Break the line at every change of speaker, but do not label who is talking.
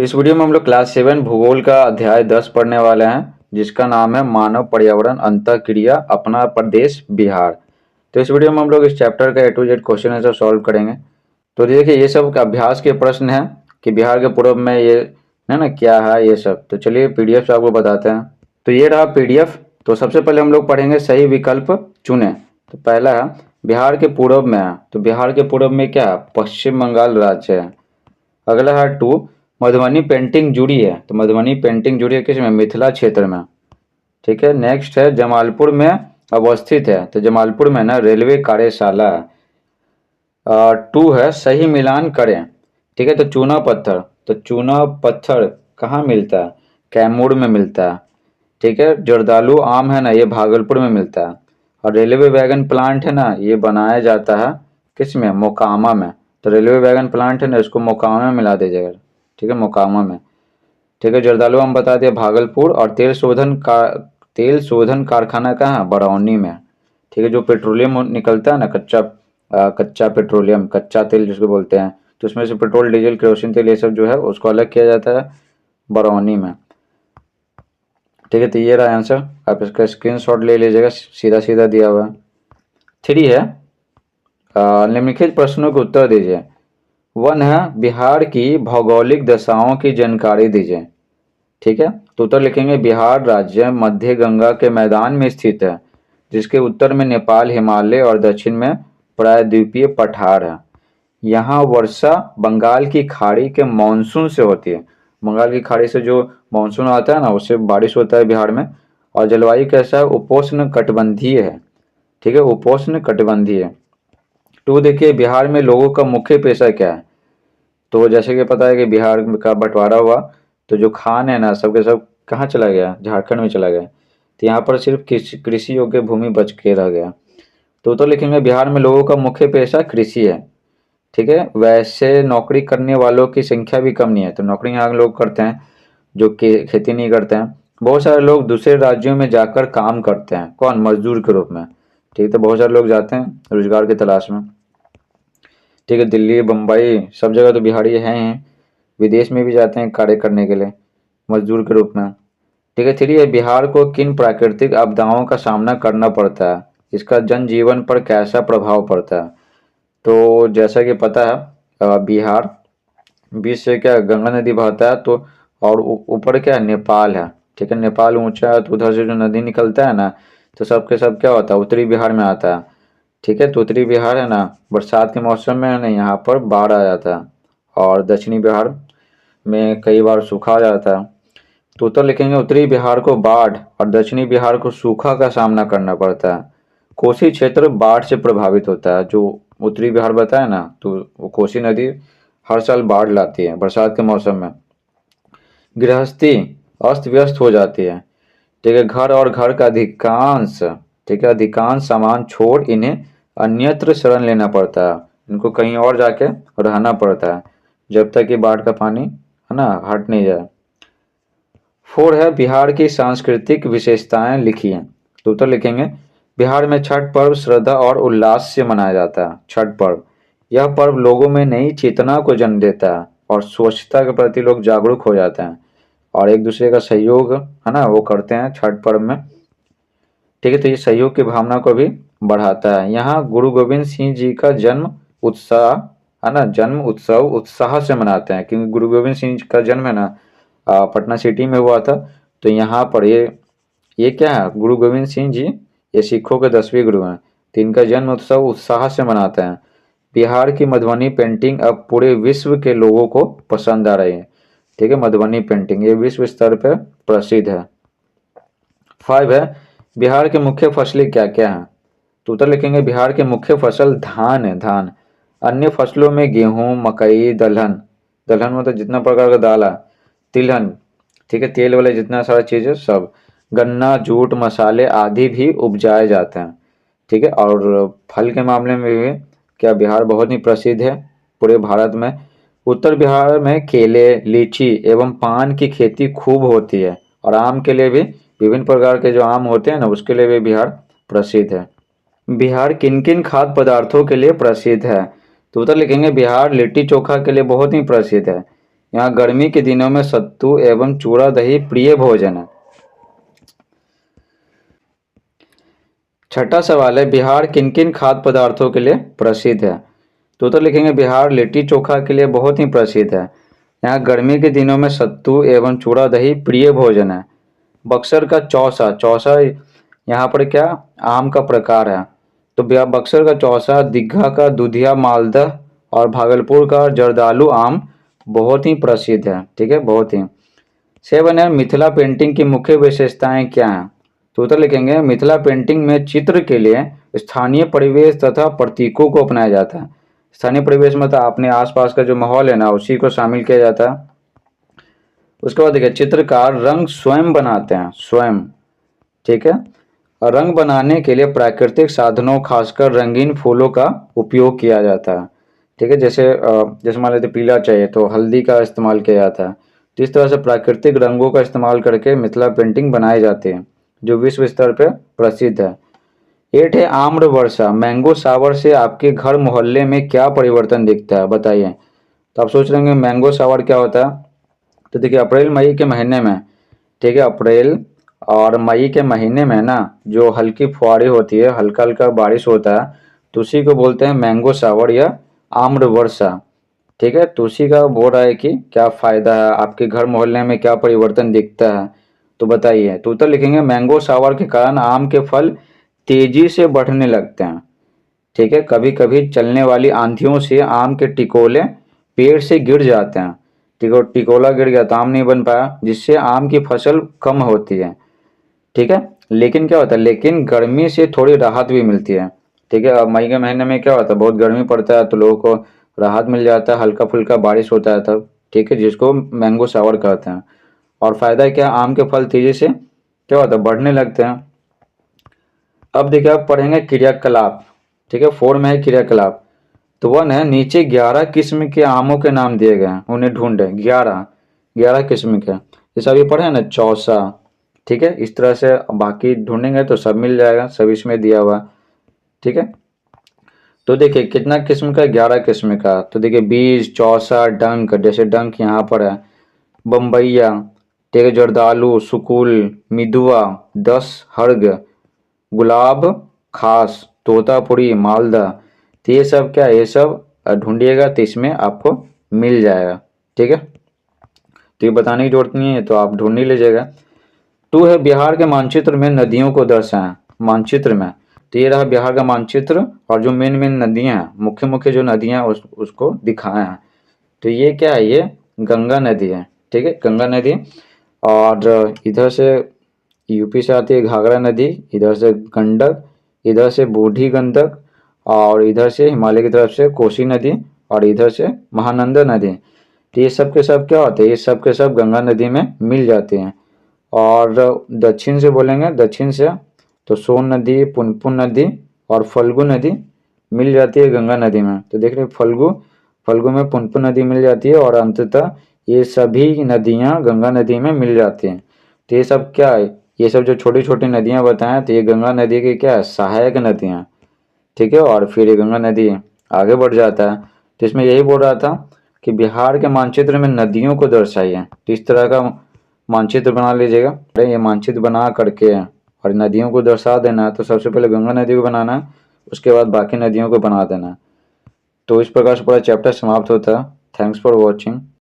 इस वीडियो में हम लोग क्लास 7 भूगोल का अध्याय 10 पढ़ने वाले हैं, जिसका नाम है मानव पर्यावरण अंतःक्रिया अपना प्रदेश बिहार। तो इस वीडियो में हम लोग इस चैप्टर का A to Z question answer solve करेंगे। तो देखिए, ये सब अभ्यास के प्रश्न हैं कि बिहार के पूर्व में ये है ना क्या है ये सब। तो चलिए पीडीएफ से आपको बताते हैं। तो ये रहा पीडीएफ। तो सबसे पहले हम लोग पढ़ेंगे सही विकल्प चुने। तो पहला है बिहार के पूर्व में है, तो बिहार के पूर्व में क्या है? पश्चिम बंगाल राज्य है। अगला है 2, मधुबनी पेंटिंग जुड़ी है, तो मधुबनी पेंटिंग जुड़ी है किसमें? मिथिला क्षेत्र में। ठीक है। नेक्स्ट है जमालपुर में अवस्थित है, तो जमालपुर में ना रेलवे कार्यशाला है। 2 है सही मिलान करें। ठीक है। तो चूना पत्थर, तो चूना पत्थर कहाँ मिलता है? कैमूर में मिलता है। ठीक है। जर्दालू आम है ना, ये भागलपुर में मिलता है। और रेलवे वैगन प्लांट है ना, ये बनाया जाता है किस में? मोकामा में। तो रेलवे वैगन प्लांट है ना, इसको मोकामा में मिला दीजिएगा। ठीक है, मोकामा में। ठीक है। जर्दालू हम बता दिया भागलपुर। और तेल शोधन कारखाना कहाँ है? बरौनी में। ठीक है। जो पेट्रोलियम निकलता है ना, कच्चा पेट्रोलियम, कच्चा तेल जिसको बोलते हैं, तो उसमें से पेट्रोल, डीजल, केरोसिन तेल ये सब जो है उसको अलग किया जाता है बरौनी में। ठीक है। तो ये रहा आंसर, आप इसका स्क्रीनशॉट ले लीजिएगा, सीधा सीधा दिया हुआ है। 3 है निम्नलिखित प्रश्नों के उत्तर दीजिए। 1 है बिहार की भौगोलिक दशाओं की जानकारी दीजिए। ठीक है। तो उत्तर लिखेंगे बिहार राज्य मध्य गंगा के मैदान में स्थित है, जिसके उत्तर में नेपाल हिमालय और दक्षिण में प्रायद्वीपीय पठार है। यहाँ वर्षा बंगाल की खाड़ी के मानसून से होती है। बंगाल की खाड़ी से जो मानसून आता है ना, उससे बारिश होता है बिहार में। और जलवायु कैसा है? उपोष्ण कटिबंधीय है। ठीक है, उपोष्ण कटिबंधीय। 2 देखिए, बिहार में लोगों का मुख्य पेशा क्या है? तो जैसे कि पता है कि बिहार का बंटवारा हुआ, तो जो खान है ना, सबके सब कहाँ चला गया? झारखंड में चला गया। तो यहाँ पर सिर्फ कृषि योग्य भूमि बच के रह गया। तो लिखेंगे बिहार में लोगों का मुख्य पेशा कृषि है। ठीक है। वैसे नौकरी करने वालों की संख्या भी कम नहीं है, तो नौकरी यहाँ लोग करते हैं जो कि खेती नहीं करते हैं। बहुत सारे लोग दूसरे राज्यों में जाकर काम करते हैं, कौन? मजदूर के रूप में। ठीक है। तो बहुत सारे लोग जाते हैं रोजगार की तलाश में। ठीक है। दिल्ली, बम्बई, सब जगह तो बिहारी हैं ही। विदेश में भी जाते हैं कार्य करने के लिए मजदूर के रूप में। ठीक है। 3 है बिहार को किन प्राकृतिक आपदाओं का सामना करना पड़ता है? इसका जनजीवन पर कैसा प्रभाव पड़ता है? तो जैसा कि पता है बिहार बीच से क्या गंगा नदी बहता है, तो और ऊपर क्या है? नेपाल है। ठीक है। नेपाल ऊंचा है, तो उधर से जो नदी निकलता है ना, तो सबके सब क्या होता है? उत्तरी बिहार में आता है। ठीक है। तो उत्तरी बिहार है ना, बरसात के मौसम में है ना, यहाँ पर बाढ़ आ जाता है। और दक्षिणी बिहार में कई बार सूखा आ जाता है। तो उत्तर लिखेंगे उत्तरी बिहार को बाढ़ और दक्षिणी बिहार को सूखा का सामना करना पड़ता है। कोसी क्षेत्र बाढ़ से प्रभावित होता है। जो उत्तरी बिहार बताया ना, तो वो कोसी नदी हर साल बाढ़ लाती है बरसात के मौसम में। गृहस्थी अस्त व्यस्त हो जाती है। ठीक है। घर और घर का अधिकांश, ठीक है, अधिकांश सामान छोड़ इन्हें अन्यत्र शरण लेना पड़ता है। इनको कहीं और जाके रहना पड़ता है जब तक कि बाढ़ का पानी है ना हट नहीं जाए। 4 है बिहार की सांस्कृतिक विशेषताएं लिखिए। तो उत्तर लिखेंगे बिहार में छठ पर्व श्रद्धा और उल्लास से मनाया जाता है। छठ पर्व, यह पर्व लोगों में नई चेतना को जन्म देता है और स्वच्छता के प्रति लोग जागरूक हो जाते हैं और एक दूसरे का सहयोग है ना वो करते हैं छठ पर्व में। ठीक है। तो ये सहयोग की भावना को भी बढ़ाता है। यहाँ गुरु गोविंद सिंह जी का जन्म उत्साह है ना, जन्म उत्सव उत्साह से मनाते हैं, क्योंकि गुरु गोविंद सिंह का जन्म है ना पटना सिटी में हुआ था। तो यहाँ पर ये क्या है? गुरु गोविंद सिंह जी ये सिखों के 10वें गुरु हैं। तो इनका जन्म उत्सव उत्साह से मनाते हैं। बिहार की मधुबनी पेंटिंग अब पूरे विश्व के लोगों को पसंद आ रही है। ठीक है। मधुबनी पेंटिंग ये विश्व स्तर पर प्रसिद्ध है। 5 है बिहार के मुख्य फसलें क्या क्या हैं? तो उत्तर लिखेंगे बिहार के मुख्य फसल धान है, धान। अन्य फसलों में गेहूं, मकई, दलहन, दलहन मतलब जितना प्रकार का दाल है, तिलहन, ठीक है, तेल वाले जितना सारा चीज़ है सब, गन्ना, जूट, मसाले आदि भी उपजाए जाते हैं। ठीक है। और फल के मामले में भी क्या बिहार बहुत ही प्रसिद्ध है पूरे भारत में। उत्तर बिहार में केले, लीची एवं पान की खेती खूब होती है और आम के लिए भी विभिन्न प्रकार के जो आम होते हैं ना उसके लिए भी बिहार प्रसिद्ध है। बिहार किन किन खाद्य पदार्थों के लिए प्रसिद्ध है? तो उत्तर लिखेंगे बिहार लिट्टी चोखा के लिए बहुत ही प्रसिद्ध है। यहाँ गर्मी के दिनों में सत्तू एवं चूड़ा दही प्रिय भोजन है। छठा सवाल है, बिहार किन किन खाद्य पदार्थों के लिए प्रसिद्ध है? तो लिखेंगे बिहार लिट्टी चोखा के लिए बहुत ही प्रसिद्ध है। यहाँ गर्मी के दिनों में सत्तू एवं चूड़ा दही प्रिय भोजन है। बक्सर का चौसा, चौसा यहाँ पर क्या आम का प्रकार है, तो बक्सर का चौसा, दीघा का दूधिया मालदह और भागलपुर का जर्दालू आम बहुत ही प्रसिद्ध है। ठीक है, बहुत ही। 7 है, मिथिला पेंटिंग की मुख्य विशेषताएं क्या हैं? तो उत्तर लिखेंगे मिथिला पेंटिंग में चित्र के लिए स्थानीय परिवेश तथा प्रतीकों को अपनाया जाता है। स्थानीय परिवेश मतलब अपने आसपास का जो माहौल है ना, उसी को शामिल किया जाता है। उसके बाद देखिए, चित्रकार रंग स्वयं बनाते हैं, स्वयं। ठीक है, और रंग बनाने के लिए प्राकृतिक साधनों खासकर रंगीन फूलों का उपयोग किया जाता है। ठीक है, जैसे मान लेते पीला चाहिए तो हल्दी का इस्तेमाल किया जाता है। तो इस तरह से प्राकृतिक रंगों का इस्तेमाल करके मिथिला पेंटिंग बनाए जाते हैं, जो विश्व स्तर पर प्रसिद्ध है। 8 है, आम्र वर्षा, मैंगो शावर से आपके घर मोहल्ले में क्या परिवर्तन दिखता है, बताइए। तो आप सोच रहे होंगे मैंगो शावर क्या होता है। तो देखिए अप्रैल मई के महीने में, ठीक है, अप्रैल और मई के महीने में ना जो हल्की फुहारी होती है, हल्का हल्का बारिश होता है, तो उसी को बोलते हैं मैंगो शावर या आम्र वर्षा। ठीक है, तो उसी का बोल रहा है कि क्या फायदा है, आपके घर मोहल्ले में क्या परिवर्तन दिखता है, तो बताइए। तो उत्तर लिखेंगे मैंगो शावर के कारण आम के फल तेजी से बढ़ने लगते हैं। ठीक है, कभी कभी चलने वाली आंधियों से आम के टिकोले पेड़ से गिर जाते हैं। टिकोला गिर गया तो आम नहीं बन पाया, जिससे आम की फसल कम होती है। ठीक है, लेकिन क्या होता है, लेकिन गर्मी से थोड़ी राहत भी मिलती है। ठीक है, अब मई के महीने में क्या होता है, बहुत गर्मी पड़ता है तो लोगों को राहत मिल जाता है, हल्का फुल्का बारिश होता है तब। ठीक है, जिसको मैंगो शावर कहते हैं। और फायदा क्या, आम के फल तेजी से क्या होता है, बढ़ने लगते हैं। अब देखिए आप पढ़ेंगे क्रियाकलाप। ठीक है, 4 में है क्रियाकलाप। तो 1 है, नीचे 11 किस्म के आमों के नाम दिए गए हैं, उन्हें ढूंढे। 11 किस्म के, जैसे अभी पढ़े ना चौसा। ठीक है, इस तरह से बाकी ढूंढेंगे तो सब मिल जाएगा, सब इसमें दिया हुआ। ठीक है, तो देखिए कितना किस्म का, 11 किस्म का। तो देखिए बीज, चौसा, डंक, जैसे डंक यहाँ पर है, बम्बैया, ठीक है, जर्दालू, सुकुल, मिदुआ, 10 हर्ग, गुलाब खास, तोतापुरी, मालदा। तो ये सब क्या है, ये सब ढूंढिएगा तो इसमें आपको मिल जाएगा। ठीक है, तो ये बताने की जरूरत नहीं है, तो आप ढूंढ ही लीजिएगा। 2 है, बिहार के मानचित्र में नदियों को दर्शाएं। मानचित्र में, तो ये रहा बिहार का मानचित्र, और जो मेन मेन नदियां हैं, मुख्य मुख्य जो नदियां उसको दिखाए हैं। तो ये क्या है, ये गंगा नदी है। ठीक है, गंगा नदी। और इधर से यूपी से आती है घाघरा नदी, इधर से गंडक, इधर से बूढ़ी गंडक, और इधर से हिमालय की तरफ से कोसी नदी, और इधर से महानंदा नदी। तो ये सब के सब क्या होते हैं, ये सब के सब गंगा नदी में मिल जाते हैं। और दक्षिण से बोलेंगे, दक्षिण से तो सोन नदी, पुनपुन नदी और फल्गु नदी मिल जाती है गंगा नदी में। तो देख रहे फल्गु में पुनपुन नदी मिल जाती है, और अंततः ये सभी नदियां गंगा नदी में मिल जाती हैं। तो ये सब क्या है, ये सब जो छोटी छोटी नदियां बताएं, तो ये गंगा नदी की क्या है, सहायक नदियां। ठीक है, और फिर ये गंगा नदी आगे बढ़ जाता है। तो इसमें यही बोल रहा था कि बिहार के मानचित्र में नदियों को दर्शाइए। तो इस तरह का मानचित्र बना लीजिएगा। ये मानचित्र बना करके और नदियों को दर्शा देना है, तो सबसे पहले गंगा नदी को बनाना है, उसके बाद बाकी नदियों को बना देना है। तो इस प्रकार से पूरा चैप्टर समाप्त होता है। Thanks for watching.